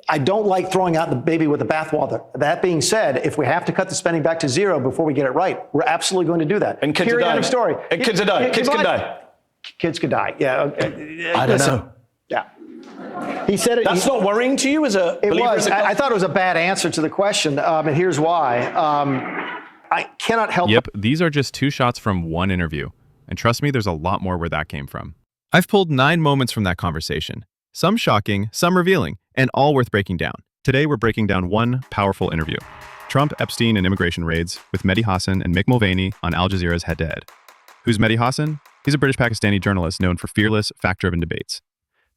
I don't like throwing out the baby with the bathwater. That being said, if we have to cut the spending back to zero before we get it right, we're absolutely going to do that. And kids are dying. Story. And kids are dying. Kids can die. Kids could die. Yeah. I don't know. Yeah. He said it. That's not worrying to you as a believer? It was. I thought it was a bad answer to the question, and here's why. I cannot help. Yep, these are just 2 shots from one interview. And trust me, there's a lot more where that came from. I've pulled 9 moments from that conversation. Some shocking, some revealing, and all worth breaking down. Today, we're breaking down one powerful interview. Trump, Epstein, and immigration raids with Mehdi Hasan and Mick Mulvaney on Al Jazeera's head-to-head. Who's Mehdi Hasan? He's a British-Pakistani journalist known for fearless, fact-driven debates.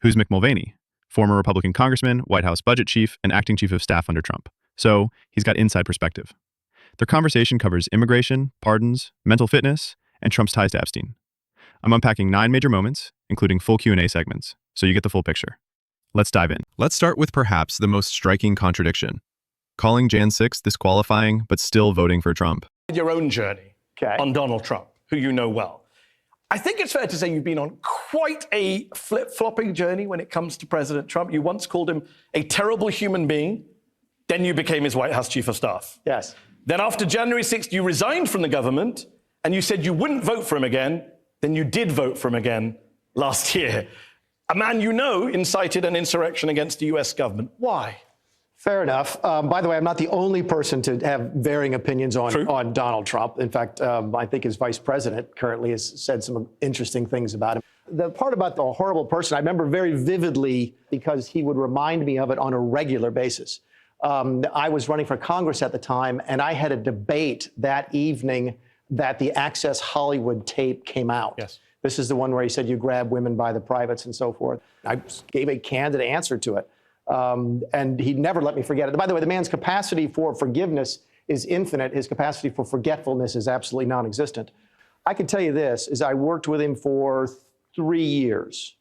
Who's Mick Mulvaney? Former Republican congressman, White House budget chief, and acting chief of staff under Trump. So, he's got inside perspective. Their conversation covers immigration, pardons, mental fitness, and Trump's ties to Epstein. I'm unpacking 9 major moments, including full Q&A segments, so you get the full picture. Let's dive in. Let's start with perhaps the most striking contradiction. Calling Jan 6 disqualifying, but still voting for Trump. Your own journey on Donald Trump, who you know well. I think it's fair to say you've been on quite a flip-flopping journey when it comes to President Trump. You once called him a terrible human being, then you became his White House chief of staff. Yes. Then after January 6th, you resigned from the government, and you said you wouldn't vote for him again. Then you did vote for him again last year. A man you know incited an insurrection against the US government. Why? Fair enough. By the way, I'm not the only person to have varying opinions on Donald Trump. In fact, I think his vice president currently has said some interesting things about him. The part about the horrible person, I remember very vividly because he would remind me of it on a regular basis. I was running for Congress at the time, and I had a debate that evening that the Access Hollywood tape came out. Yes. This is the one where he said you grab women by the privates and so forth. I gave a candid answer to it. And he never let me forget it. By the way, the man's capacity for forgiveness is infinite. His capacity for forgetfulness is absolutely non-existent. I can tell you this, is I worked with him for 3 years.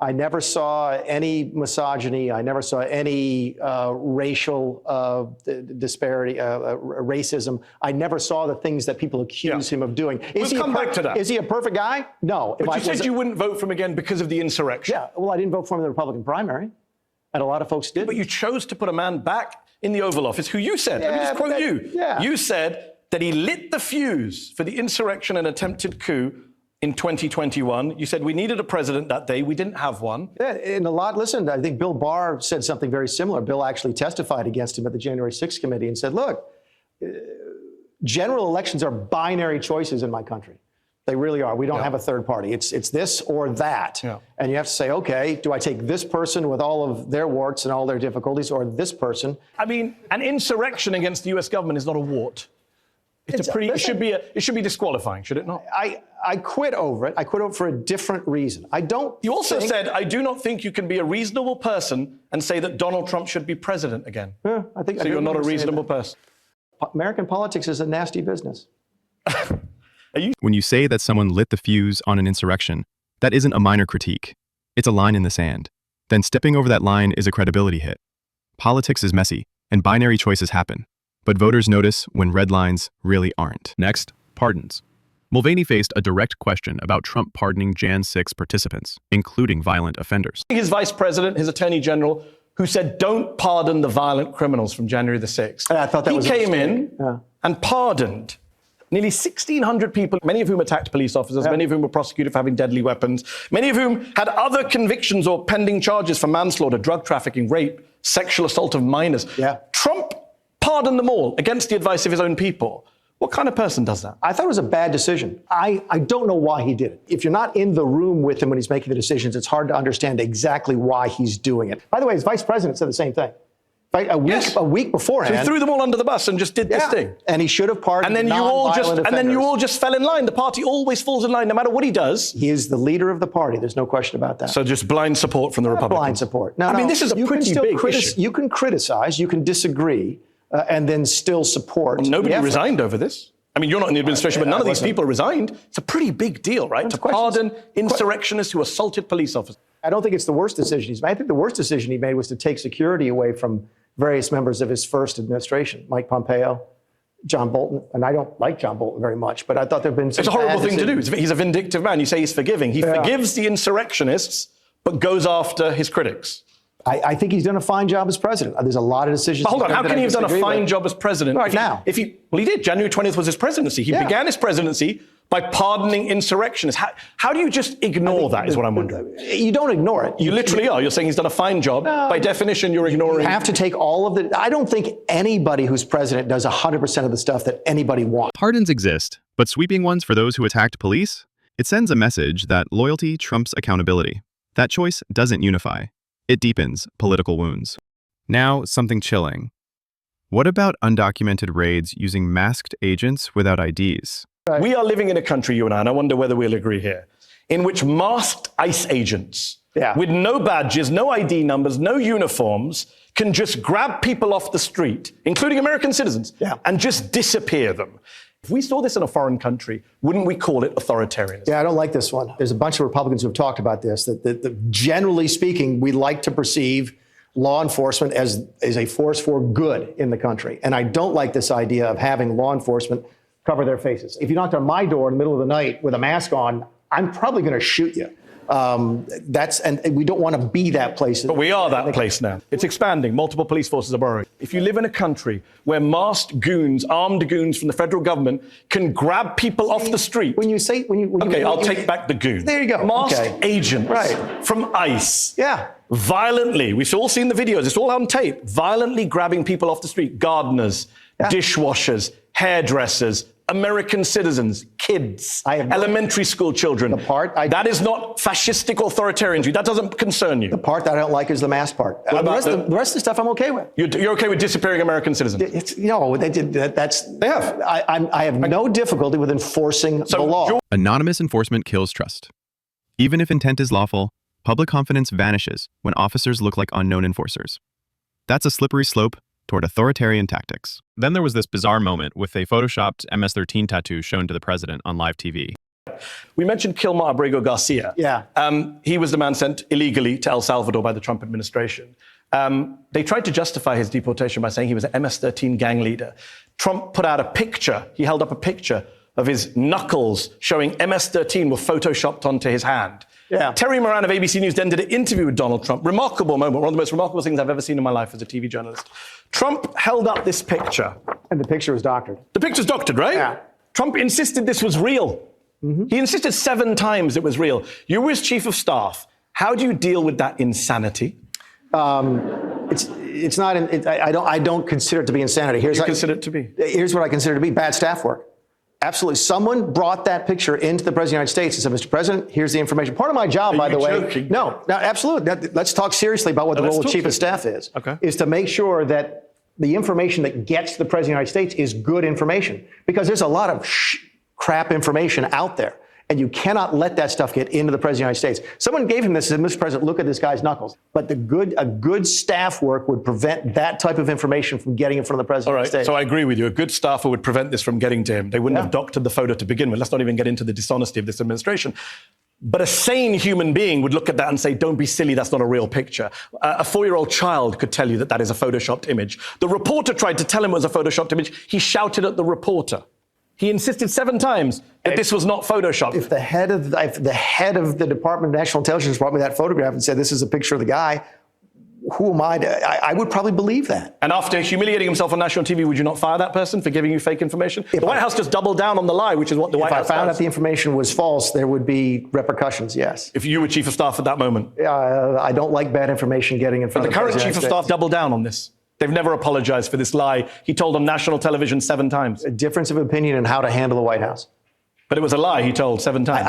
I never saw any misogyny. I never saw any racial disparity, racism. I never saw the things that people accuse him of doing. We'll come back to that. Is he a perfect guy? No. But you said you wouldn't vote for him again because of the insurrection. Yeah, well, I didn't vote for him in the Republican primary. And a lot of folks did. But you chose to put a man back in the Oval Office who you said, let me just quote you. Yeah. You said that he lit the fuse for the insurrection and attempted coup in 2021. You said we needed a president that day. We didn't have one. Yeah, and listen, I think Bill Barr said something very similar. Bill actually testified against him at the January 6th committee and said, look, general elections are binary choices in my country. They really are. We don't have a third party. It's this or that. Yeah. And you have to say, okay, do I take this person with all of their warts and all their difficulties or this person? I mean, an insurrection against the US government is not a wart. It should be disqualifying, should it not? I quit over it. I quit over it for a different reason. You also said, I do not think you can be a reasonable person and say that Donald Trump should be president again. Yeah, so you're not a reasonable person. American politics is a nasty business. When you say that someone lit the fuse on an insurrection, that isn't a minor critique. It's a line in the sand. Then stepping over that line is a credibility hit. Politics is messy, and binary choices happen. But voters notice when red lines really aren't. Next, pardons. Mulvaney faced a direct question about Trump pardoning Jan 6 participants, including violent offenders. His vice president, his attorney general, who said, don't pardon the violent criminals from January the 6th. I thought that was he came in and pardoned nearly 1,600 people, many of whom attacked police officers, many of whom were prosecuted for having deadly weapons, many of whom had other convictions or pending charges for manslaughter, drug trafficking, rape, sexual assault of minors. Yeah. Trump pardoned them all against the advice of his own people. What kind of person does that? I thought it was a bad decision. I don't know why he did it. If you're not in the room with him when he's making the decisions, it's hard to understand exactly why he's doing it. By the way, his vice president said the same thing. A week beforehand. So he threw them all under the bus and just did this thing. And he should have pardoned and then you all just fell in line. The party always falls in line no matter what he does. He is the leader of the party. There's no question about that. So just blind support from the Republicans. Blind support. No, I mean, this is a pretty big issue. You can criticize, you can disagree, and then still support. Well, nobody resigned over this. I mean, you're not in the administration, but none of these people resigned. It's a pretty big deal, right? To pardon insurrectionists who assaulted police officers. I don't think it's the worst decision he's made. I think the worst decision he made was to take security away from various members of his first administration, Mike Pompeo, John Bolton. And I don't like John Bolton very much, but I thought there have been some It's a horrible thing to do. He's a vindictive man. You say he's forgiving. He forgives the insurrectionists, but goes after his critics. I think he's done a fine job as president. There's a lot of decisions. But hold on, how can he have done a fine job as president? Right now. Well, he did. January 20th was his presidency. He began his presidency by pardoning insurrectionists. How do you just ignore that, is what I'm wondering. You don't ignore it. You literally are. You're saying he's done a fine job. By definition, you're ignoring. You have to take all of the... I don't think anybody who's president does 100% of the stuff that anybody wants. Pardons exist, but sweeping ones for those who attacked police? It sends a message that loyalty trumps accountability. That choice doesn't unify. It deepens political wounds. Now, something chilling. What about undocumented raids using masked agents without IDs? We are living in a country, you and I wonder whether we'll agree here, in which masked ICE agents with no badges, no ID numbers, no uniforms, can just grab people off the street, including American citizens, and just disappear them. If we saw this in a foreign country, wouldn't we call it authoritarianism? Yeah, I don't like this one. There's a bunch of Republicans who have talked about this, that generally speaking, we like to perceive law enforcement as a force for good in the country. And I don't like this idea of having law enforcement cover their faces. If you knocked on my door in the middle of the night with a mask on, I'm probably going to shoot you. And we don't want to be that place. But we are that place now. It's expanding. Multiple police forces are borrowing. If you live in a country where masked goons, armed goons from the federal government can grab people off the street. I'll take back the goon. There you go. Masked agents from ICE. Violently. We've all seen the videos. It's all on tape. Violently grabbing people off the street. Gardeners, dishwashers, hairdressers, American citizens, kids, elementary school children. That is not fascistic authoritarianism. That doesn't concern you. The part that I don't like is the mask part. The rest of the stuff I'm okay with. You're okay with disappearing American citizens? I have no difficulty with enforcing the law. Anonymous enforcement kills trust. Even if intent is lawful, public confidence vanishes when officers look like unknown enforcers. That's a slippery slope toward authoritarian tactics. Then there was this bizarre moment with a photoshopped MS-13 tattoo shown to the president on live TV. We mentioned Kilmar Abrego Garcia. He was the man sent illegally to El Salvador by the Trump administration. They tried to justify his deportation by saying he was an MS-13 gang leader. Trump put out a picture. He held up a picture of his knuckles showing MS-13 were photoshopped onto his hand. Terry Moran of ABC News then did an interview with Donald Trump. Remarkable moment, one of the most remarkable things I've ever seen in my life as a TV journalist. Trump held up this picture. And the picture was doctored. The picture's doctored, right? Trump insisted this was real. He insisted 7 times it was real. You were his chief of staff. How do you deal with that insanity? It's not. I don't consider it to be insanity. What do you consider it to be? Here's what I consider to be bad staff work. Absolutely. Someone brought that picture into the President of the United States and said, Mr. President, here's the information. Part of my job, by the way. Joking? No, absolutely. Let's talk seriously about what the role of chief of staff is. Is to make sure that the information that gets to the President of the United States is good information. Because there's a lot of crap information out there. And you cannot let that stuff get into the President of the United States. Someone gave him this and said, Mr. President, look at this guy's knuckles. But a good staff work would prevent that type of information from getting in front of the President of the United States. So I agree with you. A good staffer would prevent this from getting to him. They wouldn't have doctored the photo to begin with. Let's not even get into the dishonesty of this administration. But a sane human being would look at that and say, don't be silly, that's not a real picture. A 4-year-old child could tell you that that is a photoshopped image. The reporter tried to tell him it was a photoshopped image. He shouted at the reporter. He insisted 7 times that this was not photoshopped. If the head of the Department of National Intelligence brought me that photograph and said, this is a picture of the guy, who am I I would probably believe that. And after humiliating himself on national TV, would you not fire that person for giving you fake information? The White House just doubled down on the lie, which is what the White House does. If I found out the information was false, there would be repercussions, yes. If you were chief of staff at that moment? I don't like bad information getting in front of the President. But the current chief of staff doubled down on this. They've never apologized for this lie. He told on national television 7 times. A difference of opinion in how to handle the White House. But it was a lie he told 7 times.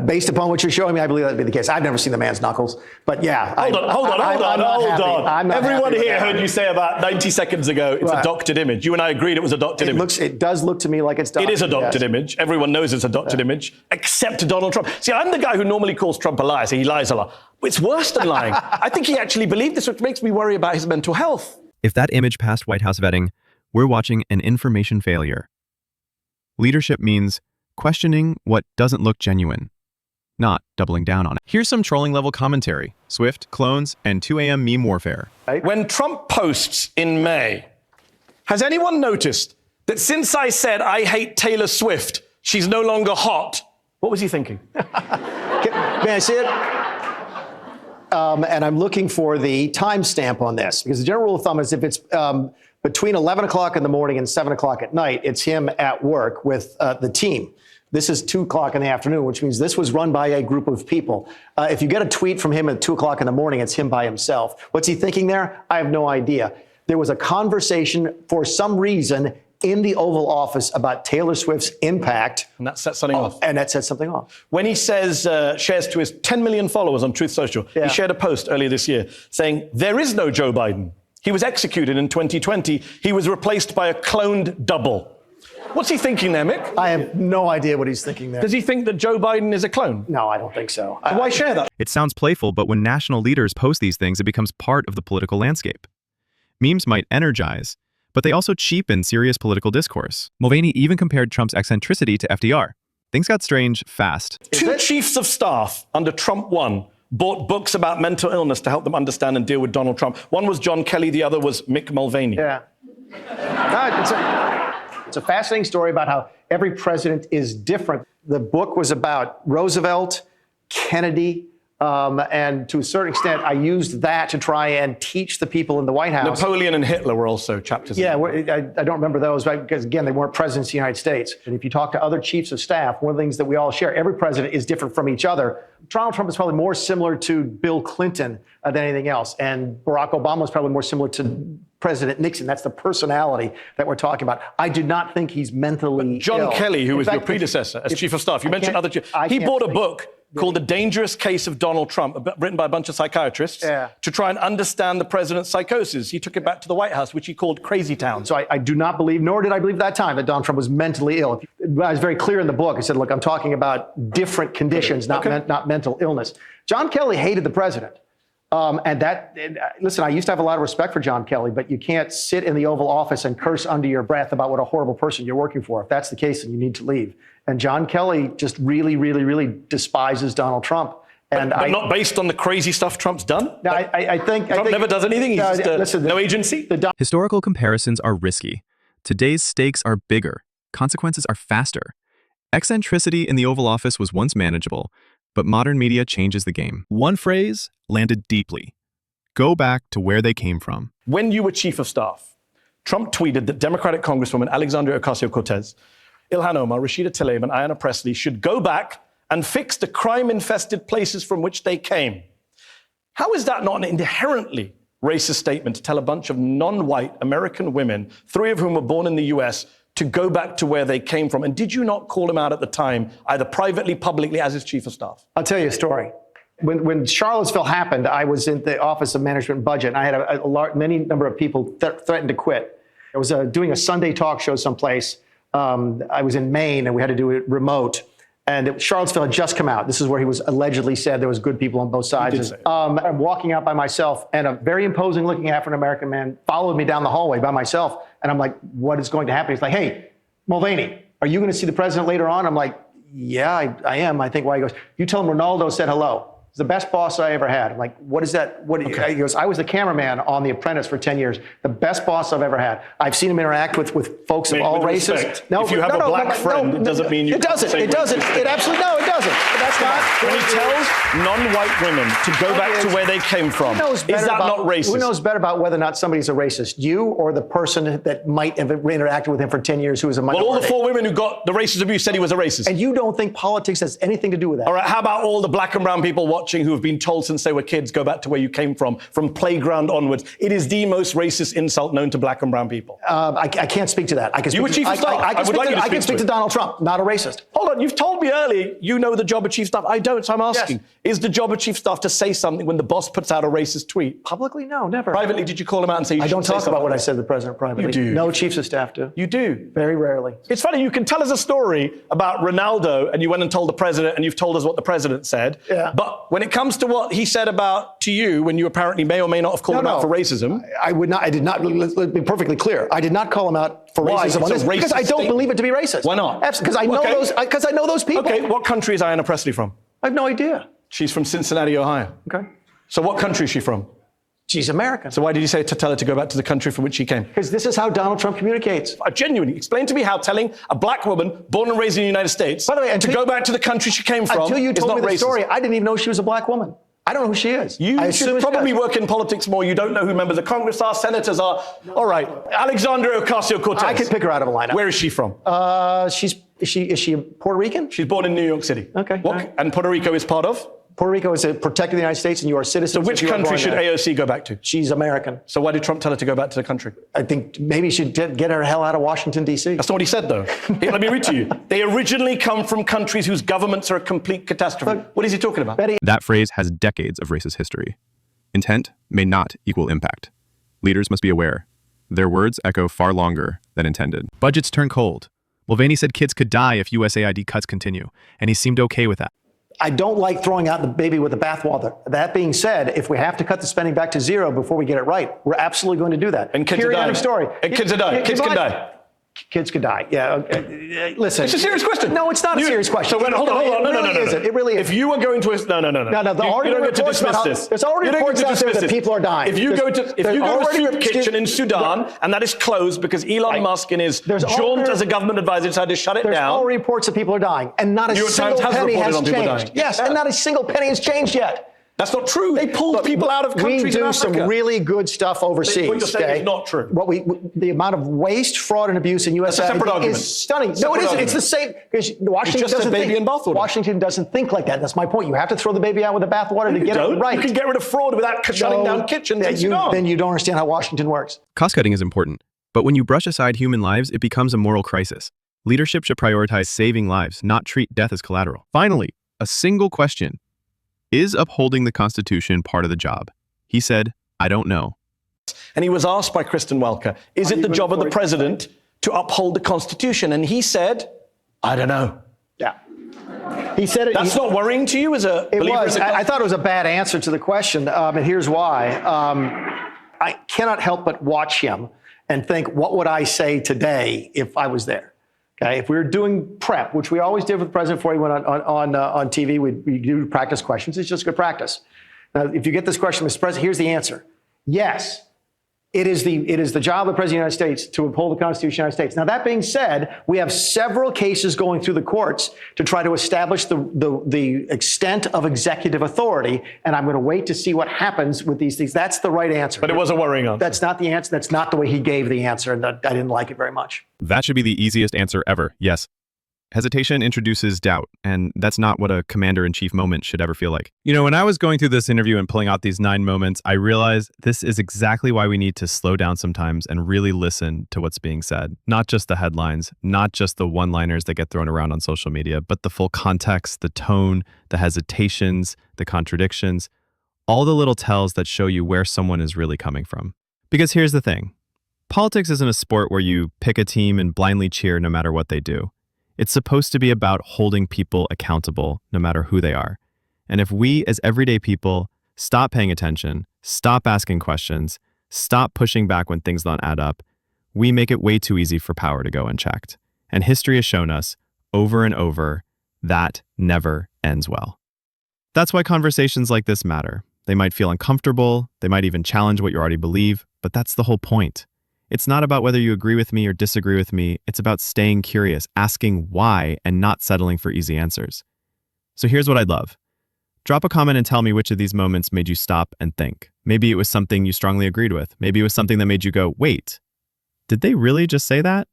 Based upon what you're showing me, I believe that to be the case. I've never seen the man's knuckles, but yeah. Hold on. Everyone here heard you say about 90 seconds ago, it's a doctored image. You and I agreed it was a doctored image. It does look to me like it's doctored. It is a doctored image. Everyone knows it's a doctored image, except Donald Trump. See, I'm the guy who normally calls Trump a liar, so he lies a lot. It's worse than lying. I think he actually believed this, which makes me worry about his mental health. If that image passed White House vetting, we're watching an information failure. Leadership means questioning what doesn't look genuine, not doubling down on it. Here's some trolling level commentary, Swift, clones, and 2 a.m. meme warfare. When Trump posts in May, has anyone noticed that since I said I hate Taylor Swift, she's no longer hot? What was he thinking? May I see it? and I'm looking for the timestamp on this, because the general rule of thumb is if it's between 11 o'clock in the morning and 7 o'clock at night, it's him at work with the team. This is 2 o'clock in the afternoon, which means this was run by a group of people. If you get a tweet from him at 2 o'clock in the morning, it's him by himself. What's he thinking there? I have no idea. There was a conversation for some reason in the Oval Office about Taylor Swift's impact. And that set something off. And that set something off. When he says, shares to his 10 million followers on Truth Social, he shared a post earlier this year saying, there is no Joe Biden. He was executed in 2020. He was replaced by a cloned double. What's he thinking there, Mick? I have no idea what he's thinking there. Does he think that Joe Biden is a clone? No, I don't think so. Why share that? It sounds playful, but when national leaders post these things, it becomes part of the political landscape. Memes might energize, but they also cheapen serious political discourse. Mulvaney even compared Trump's eccentricity to FDR. Things got strange fast. Two chiefs of staff under Trump 1 bought books about mental illness to help them understand and deal with Donald Trump. One was John Kelly, the other was Mick Mulvaney. Yeah. It's a fascinating story about how every president is different. The book was about Roosevelt, Kennedy, and to a certain extent, I used that to try and teach the people in the White House. Napoleon and Hitler were also chapters. Yeah, I don't remember those, right? Because again, they weren't presidents of the United States. And if you talk to other chiefs of staff, one of the things that we all share, every president is different from each other. Donald Trump is probably more similar to Bill Clinton than anything else. And Barack Obama is probably more similar to President Nixon. That's the personality that we're talking about. I do not think he's mentally ill. John Kelly, who was your predecessor as chief of staff, you mentioned other chiefs. He bought a book called The Dangerous Case of Donald Trump, written by a bunch of psychiatrists, to try and understand the president's psychosis. He took it back to the White House, which he called Crazy Town. So I do not believe, nor did I believe at that time, that Donald Trump was mentally ill. I was very clear in the book. I said, look, I'm talking about different conditions, not mental illness. John Kelly hated the president. Listen, I used to have a lot of respect for John Kelly, but you can't sit in the Oval Office and curse under your breath about what a horrible person you're working for. If that's the case, then you need to leave. And John Kelly just really, really, really despises Donald Trump. And but not based on the crazy stuff Trump's done? No, I think Trump never does anything. He's listen, no agency? Historical comparisons are risky. Today's stakes are bigger. Consequences are faster. Eccentricity in the Oval Office was once manageable, but modern media changes the game. One phrase landed deeply. Go back to where they came from. When you were chief of staff, Trump tweeted that Democratic Congresswoman Alexandria Ocasio-Cortez, Ilhan Omar, Rashida Tlaib, and Ayanna Pressley should go back and fix the crime-infested places from which they came. How is that not an inherently racist statement to tell a bunch of non-white American women, 3 of whom were born in the US, to go back to where they came from? And did you not call him out at the time, either privately, publicly, as his chief of staff? I'll tell you a story. When Charlottesville happened, I was in the Office of Management and Budget, and I had many number of people threatened to quit. I was doing a Sunday talk show someplace. I was in Maine, and we had to do it remote. And Charlottesville had just come out. This is where he was allegedly said there was good people on both sides. I'm walking out by myself, and a very imposing-looking African-American man followed me down the hallway by myself. And I'm like, what is going to happen? He's like, hey, Mulvaney, are you going to see the president later on? I'm like, yeah, I am. I think why? He goes, you tell him Ronaldo said hello. He's the best boss I ever had. I'm like, what is that? He goes, I was the cameraman on The Apprentice for 10 years. The best boss I've ever had. I've seen him interact with folks of all races. No, if you have a black friend, it doesn't mean you It doesn't. It doesn't. It absolutely, no, it doesn't. But that's not. When he tells non-white women to go back to where they came from, is that not racist? Who knows better about whether or not somebody's a racist? You or the person that might have interacted with him for 10 years who is a minority? Well, all the 4 women who got the racist abuse said he was a racist. And you don't think politics has anything to do with that? All right, how about all the black and brown people watching who have been told since they were kids, go back to where you came from playground onwards? It is the most racist insult known to black and brown people. I can't speak to that. I can you were chief of staff. I can speak to Donald Trump, not a racist. Hold on, you've told me earlier you know the job of chief of staff. I don't, so I'm asking. Yes. Is the job of chief of staff to say something when the boss puts out a racist tweet? Publicly, no, never. Privately, did you call him out and say you I don't talk about what I said to the president privately. You do. No chiefs of staff do. You do. Very rarely. It's funny, you can tell us a story about Ronaldo and you went and told the president and you've told us what the president said. Yeah. But when it comes to what he said about to you when you apparently may or may not have called him out for racism. I did not, let's be perfectly clear. I did not call him out for racism on this because I don't believe it to be racist. Why not? Because I know those people. Okay, what country is Ayanna Pressley from? I have no idea. She's from Cincinnati, Ohio. Okay. So what country is she from? She's American. So why did you say to tell her to go back to the country from which she came? Because this is how Donald Trump communicates. Genuinely, explain to me how telling a black woman born and raised in the United States by the way, to go back to the country she came from until you is told not me the racist. Story, I didn't even know she was a black woman. I don't know who she is. You I should probably work in politics more. You don't know who members of Congress are, senators are. All right. Alexandria Ocasio-Cortez. I could pick her out of a lineup. Where is she from? Is she Puerto Rican? She's born in New York City. Okay. And Puerto Rico is part of? Puerto Rico is a protector of the United States, and you are citizens. So which country should AOC go back to? She's American. So why did Trump tell her to go back to the country? I think maybe she should get her hell out of Washington, D.C. That's not what he said, though. Let me read to you. They originally come from countries whose governments are a complete catastrophe. Look, what is he talking about? That phrase has decades of racist history. Intent may not equal impact. Leaders must be aware. Their words echo far longer than intended. Budgets turn cold. Mulvaney said kids could die if USAID cuts continue, and he seemed okay with that. I don't like throwing out the baby with the bathwater. That being said, if we have to cut the spending back to zero before we get it right, we're absolutely going to do that. And kids are dying. Story. And kids are dying. Kids can die. Kids could die. Yeah. Listen. It's a serious question. No, it's not a serious question. So hold on. No. It really is. If you were going to... No. No, You don't get to dismiss this. There's already reports out there that people are dying. If you go to a soup kitchen in Sudan and that is closed because Elon Musk in his jaunt as a government advisor decided to shut it down... There's already reports that people are dying, and not a single penny has changed. Yes, and not a single penny has changed yet. That's not true. They pulled people out of countries in Africa. We do some really good stuff overseas. What you're saying is not true. The amount of waste, fraud, and abuse in USAID is stunning. No, it isn't. It's the same. Because Washington doesn't think like that. That's my point. You have to throw the baby out with the bathwater to get it right. You can get rid of fraud without shutting down kitchens in Sudan. Then you don't understand how Washington works. Cost cutting is important, but when you brush aside human lives, it becomes a moral crisis. Leadership should prioritize saving lives, not treat death as collateral. Finally, a single question. Is upholding the Constitution part of the job? He said, I don't know. And he was asked by Kristen Welker, is it the job of the president to uphold the Constitution? And he said, I don't know. Yeah. He said it. That's not worrying to you as a believer? It was. I thought it was a bad answer to the question, and here's why. I cannot help but watch him and think, what would I say today if I was there? Okay, if we were doing prep, which we always did with the president before he went on TV, we do practice questions. It's just good practice. Now, if you get this question, Mr. President, here's the answer. Yes, it is the job of the President of the United States to uphold the Constitution of the United States. Now, that being said, we have several cases going through the courts to try to establish the extent of executive authority, and I'm going to wait to see what happens with these things. That's the right answer. But it was a worrying answer. That's not the answer. That's not the way he gave the answer, and I didn't like it very much. That should be the easiest answer ever. Yes. Hesitation introduces doubt, and that's not what a commander-in-chief moment should ever feel like. You know, when I was going through this interview and pulling out these 9 moments, I realized this is exactly why we need to slow down sometimes and really listen to what's being said. Not just the headlines, not just the one-liners that get thrown around on social media, but the full context, the tone, the hesitations, the contradictions, all the little tells that show you where someone is really coming from. Because here's the thing. Politics isn't a sport where you pick a team and blindly cheer no matter what they do. It's supposed to be about holding people accountable no matter who they are. And if we as everyday people stop paying attention, stop asking questions, stop pushing back when things don't add up, we make it way too easy for power to go unchecked. And history has shown us over and over that never ends well. That's why conversations like this matter. They might feel uncomfortable, they might even challenge what you already believe, but that's the whole point. It's not about whether you agree with me or disagree with me. It's about staying curious, asking why, and not settling for easy answers. So here's what I'd love. Drop a comment and tell me which of these moments made you stop and think. Maybe it was something you strongly agreed with. Maybe it was something that made you go, wait, did they really just say that?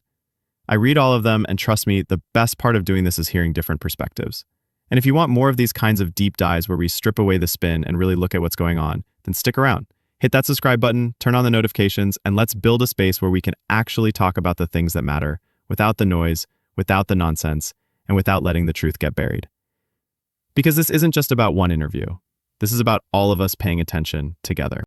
I read all of them, and trust me, the best part of doing this is hearing different perspectives. And if you want more of these kinds of deep dives where we strip away the spin and really look at what's going on, then stick around. Hit that subscribe button, turn on the notifications, and let's build a space where we can actually talk about the things that matter without the noise, without the nonsense, and without letting the truth get buried. Because this isn't just about one interview. This is about all of us paying attention together.